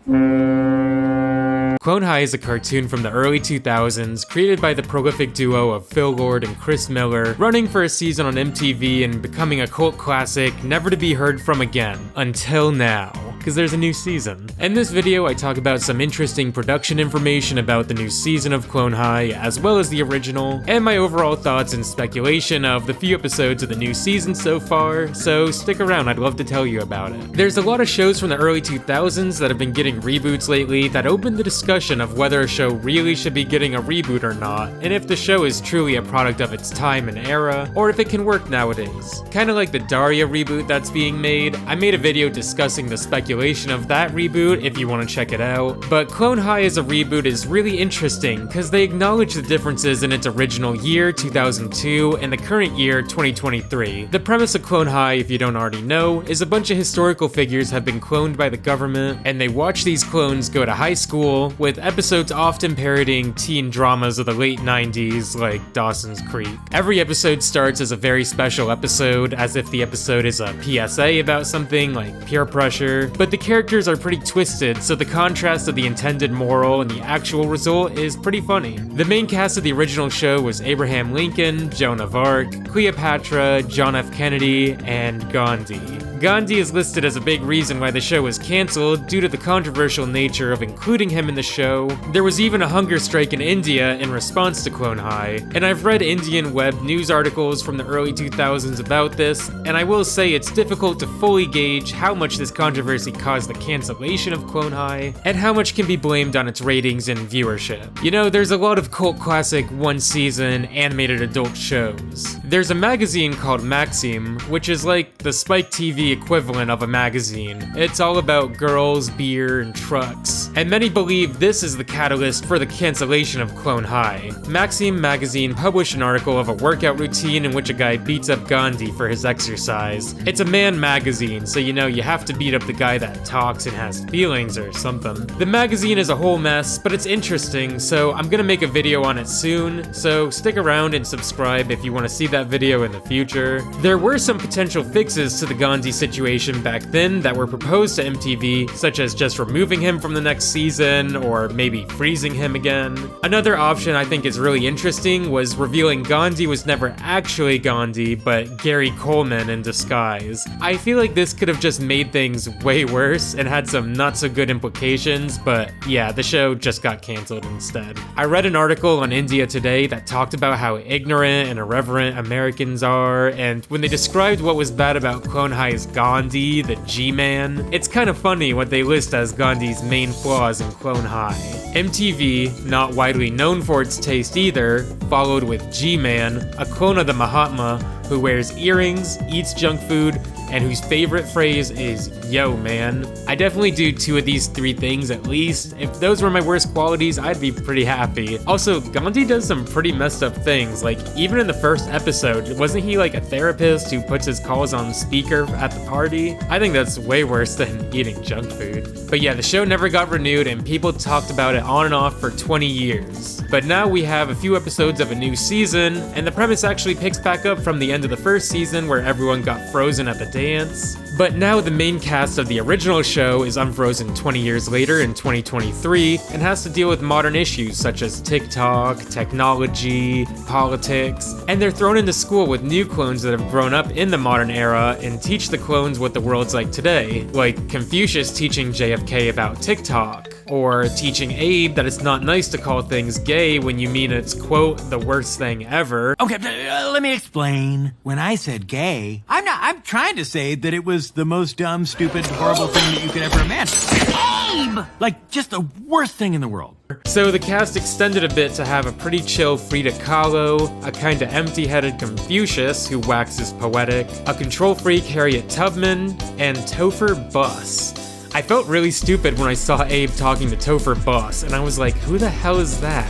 Clone High is a cartoon from the early 2000s, created by the prolific duo of Phil Lord and Chris Miller, running for a season on MTV and becoming a cult classic never to be heard from again, until now, because there's a new season. In this video, I talk about some interesting production information about the new season of Clone High, as well as the original, and my overall thoughts and speculation of the few episodes of the new season so far, so stick around, I'd love to tell you about it. There's a lot of shows from the early 2000s that have been getting reboots lately that open the discussion of whether a show really should be getting a reboot or not, and if the show is truly a product of its time and era, or if it can work nowadays. Kinda like the Daria reboot that's being made, I made a video discussing the speculation of that reboot if you want to check it out, but Clone High as a reboot is really interesting because they acknowledge the differences in its original year, 2002, and the current year, 2023. The premise of Clone High, if you don't already know, is a bunch of historical figures have been cloned by the government, and they watch these clones go to high school, with episodes often parodying teen dramas of the late 90s like Dawson's Creek. Every episode starts as a very special episode, as if the episode is a PSA about something like peer pressure, but the characters are pretty twisted, so the contrast of the intended moral and the actual result is pretty funny. The main cast of the original show was Abraham Lincoln, Joan of Arc, Cleopatra, John F. Kennedy, and Gandhi. Gandhi is listed as a big reason why the show was cancelled due to the controversial nature of including him in the show. There was even a hunger strike in India in response to Clone High, and I've read Indian web news articles from the early 2000s about this, and I will say it's difficult to fully gauge how much this controversy caused the cancellation of Clone High, and how much can be blamed on its ratings and viewership. You know, there's a lot of cult classic one-season animated adult shows. There's a magazine called Maxim, which is like the Spike TV equivalent of a magazine. It's all about girls, beer, and trucks, and many believe this is the catalyst for the cancellation of Clone High. Maxim magazine published an article of a workout routine in which a guy beats up Gandhi for his exercise. It's a man magazine, so you know you have to beat up the guy that talks and has feelings or something. The magazine is a whole mess, but it's interesting, so I'm gonna make a video on it soon, so stick around and subscribe if you want to see that video in the future. There were some potential fixes to the Gandhi situation back then that were proposed to MTV, such as just removing him from the next season, or maybe freezing him again. Another option I think is really interesting was revealing Gandhi was never actually Gandhi, but Gary Coleman in disguise. I feel like this could have just made things way worse and had some not so good implications, but yeah, the show just got cancelled instead. I read an article on India Today that talked about how ignorant and irreverent Americans are, and when they described what was bad about Clone High's Gandhi, the G-Man, it's kind of funny what they list as Gandhi's main flaws in Clone High. MTV, not widely known for its taste either, followed with G-Man, a clone of the Mahatma who wears earrings, eats junk food, and whose favorite phrase is, "Yo, man." I definitely do 2 of these 3 things at least. If those were my worst qualities, I'd be pretty happy. Also, Gandhi does some pretty messed up things, like even in the first episode, wasn't he like a therapist who puts his calls on speaker at the party? I think that's way worse than eating junk food. But yeah, the show never got renewed and people talked about it on and off for 20 years. But now we have a few episodes of a new season, and the premise actually picks back up from the end of the first season where everyone got frozen at the dance. But now the main cast of the original show is unfrozen 20 years later in 2023 and has to deal with modern issues such as TikTok, technology, politics, and they're thrown into school with new clones that have grown up in the modern era and teach the clones what the world's like today, like Confucius teaching JFK about TikTok, or teaching Abe that it's not nice to call things gay when you mean it's, quote, the worst thing ever. Okay, let me explain. When I said gay, I'm trying to say that it was the most dumb, stupid, horrible thing that you could ever imagine. Abe! Like, just the worst thing in the world. So the cast extended a bit to have a pretty chill Frida Kahlo, a kinda empty-headed Confucius who waxes poetic, a control freak Harriet Tubman, and Topher Bus. I felt really stupid when I saw Abe talking to Topher Bus, and I was like, who the hell is that?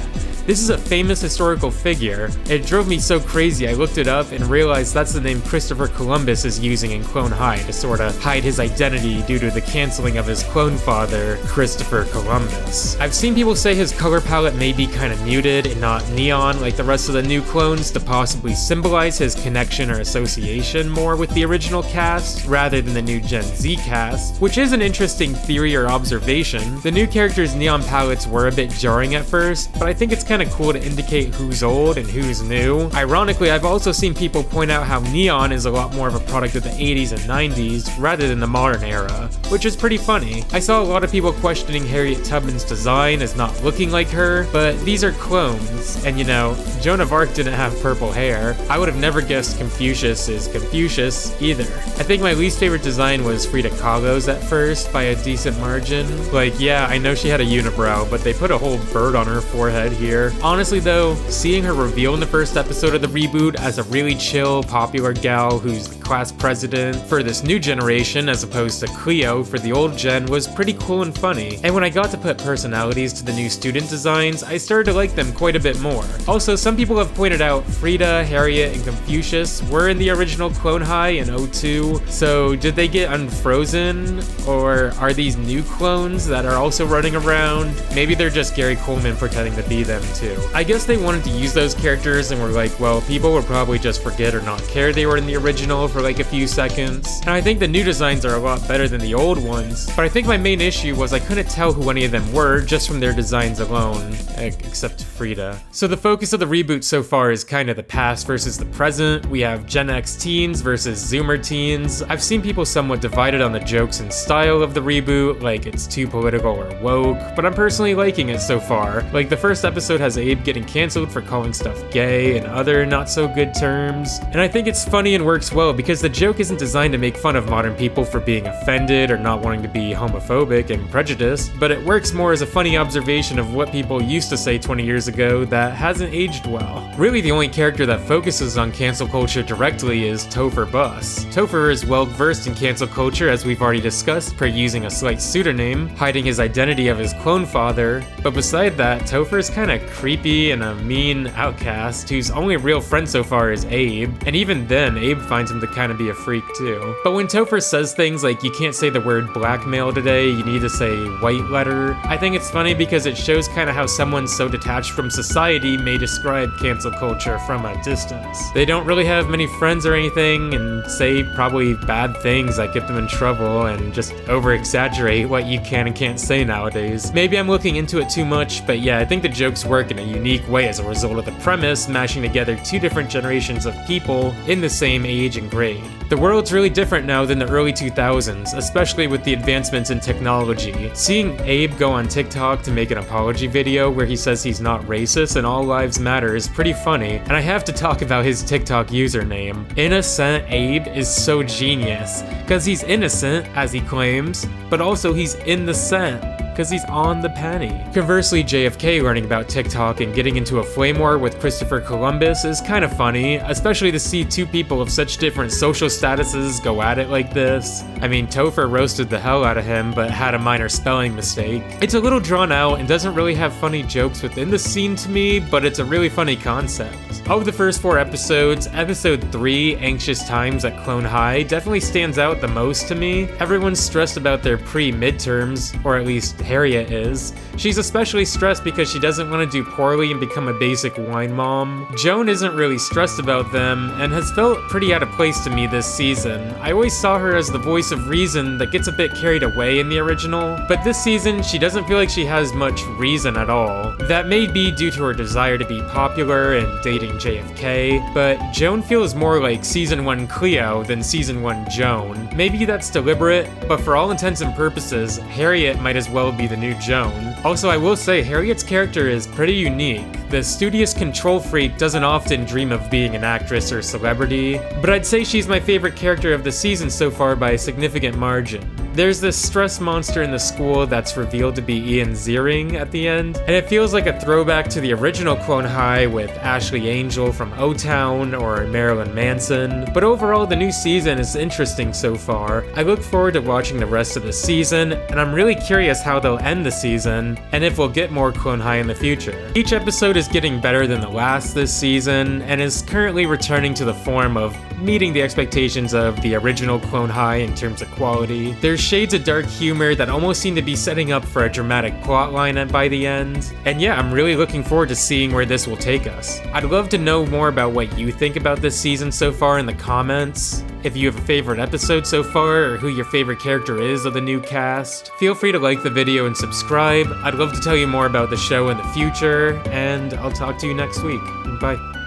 This is a famous historical figure. It drove me so crazy I looked it up and realized that's the name Christopher Columbus is using in Clone High to sorta hide his identity due to the canceling of his clone father, Christopher Columbus. I've seen people say his color palette may be kinda muted and not neon like the rest of the new clones to possibly symbolize his connection or association more with the original cast rather than the new Gen Z cast, which is an interesting theory or observation. The new characters' neon palettes were a bit jarring at first, but I think it's kinda cool to indicate who's old and who's new. Ironically, I've also seen people point out how neon is a lot more of a product of the 80s and 90s rather than the modern era, which is pretty funny. I saw a lot of people questioning Harriet Tubman's design as not looking like her, but these are clones, and you know, Joan of Arc didn't have purple hair. I would have never guessed Confucius is Confucius either. I think my least favorite design was Frida Kahlo's at first by a decent margin. Like, yeah, I know she had a unibrow, but they put a whole bird on her forehead here. Honestly though, seeing her reveal in the first episode of the reboot as a really chill, popular gal who's the class president for this new generation as opposed to Cleo for the old gen was pretty cool and funny. And when I got to put personalities to the new student designs, I started to like them quite a bit more. Also, some people have pointed out Frida, Harriet, and Confucius were in the original Clone High in 02, so did they get unfrozen? Or are these new clones that are also running around? Maybe they're just Gary Coleman pretending to be them too. I guess they wanted to use those characters and were like, well, people will probably just forget or not care they were in the original for like a few seconds. And I think the new designs are a lot better than the old ones, but I think my main issue was I couldn't tell who any of them were just from their designs alone, except Frida. So the focus of the reboot so far is kind of the past versus the present. We have Gen X teens versus Zoomer teens. I've seen people somewhat divided on the jokes and style of the reboot, like it's too political or woke, but I'm personally liking it so far. Like the first episode has Abe getting canceled for calling stuff gay and other not so good terms, and I think it's funny and works well because the joke isn't designed to make fun of modern people for being offended or not wanting to be homophobic and prejudiced, but it works more as a funny observation of what people used to say 20 years ago that hasn't aged well. Really the only character that focuses on cancel culture directly is Topher Bus. Topher is well versed in cancel culture as we've already discussed per using a slight pseudonym, hiding his identity of his clone father, but beside that, Topher is kinda creepy and a mean outcast whose only real friend so far is Abe, and even then, Abe finds him to kinda be a freak too. But when Topher says things like you can't say the word blackmail today, you need to say white letter, I think it's funny because it shows kinda how someone so detached from society may describe cancel culture from a distance. They don't really have many friends or anything and say probably bad things that get them in trouble and just over-exaggerate what you can and can't say nowadays. Maybe I'm looking into it too much, but yeah, I think the jokes work in a unique way as a result of the premise mashing together two different generations of people in the same age and grade. The world's really different now than the early 2000s, especially with the advancements in technology. Seeing Abe go on TikTok to make an apology video where he says he's not racist and all lives matter is pretty funny, and I have to talk about his TikTok username. Innocent Abe is so genius, cause he's innocent, as he claims, but also he's in the scent, because he's on the penny. Conversely, JFK learning about TikTok and getting into a flame war with Christopher Columbus is kind of funny, especially to see two people of such different social statuses go at it like this. I mean, Topher roasted the hell out of him, but had a minor spelling mistake. It's a little drawn out and doesn't really have funny jokes within the scene to me, but it's a really funny concept. Of the first 4 episodes, episode 3, Anxious Times at Clone High, definitely stands out the most to me. Everyone's stressed about their pre-midterms, or at least Harriet is. She's especially stressed because she doesn't want to do poorly and become a basic wine mom. Joan isn't really stressed about them, and has felt pretty out of place to me this season. I always saw her as the voice of reason that gets a bit carried away in the original, but this season she doesn't feel like she has much reason at all. That may be due to her desire to be popular and dating JFK, but Joan feels more like Season 1 Cleo than Season 1 Joan. Maybe that's deliberate, but for all intents and purposes, Harriet might as well be the new Joan. Also, I will say Harriet's character is pretty unique. The studious control freak doesn't often dream of being an actress or celebrity, but I'd say she's my favorite character of the season so far by a significant margin. There's this stress monster in the school that's revealed to be Ian Ziering at the end, and it feels like a throwback to the original Clone High with Ashley Angel from O-Town or Marilyn Manson, but overall the new season is interesting so far. I look forward to watching the rest of the season, and I'm really curious how they'll end the season, and if we'll get more Clone High in the future. Each episode is getting better than the last this season, and is currently returning to the form of meeting the expectations of the original Clone High in terms of quality. There's shades of dark humor that almost seem to be setting up for a dramatic plotline by the end, and yeah, I'm really looking forward to seeing where this will take us. I'd love to know more about what you think about this season so far in the comments. If you have a favorite episode so far, or who your favorite character is of the new cast, feel free to like the video and subscribe. I'd love to tell you more about the show in the future, and I'll talk to you next week. Bye.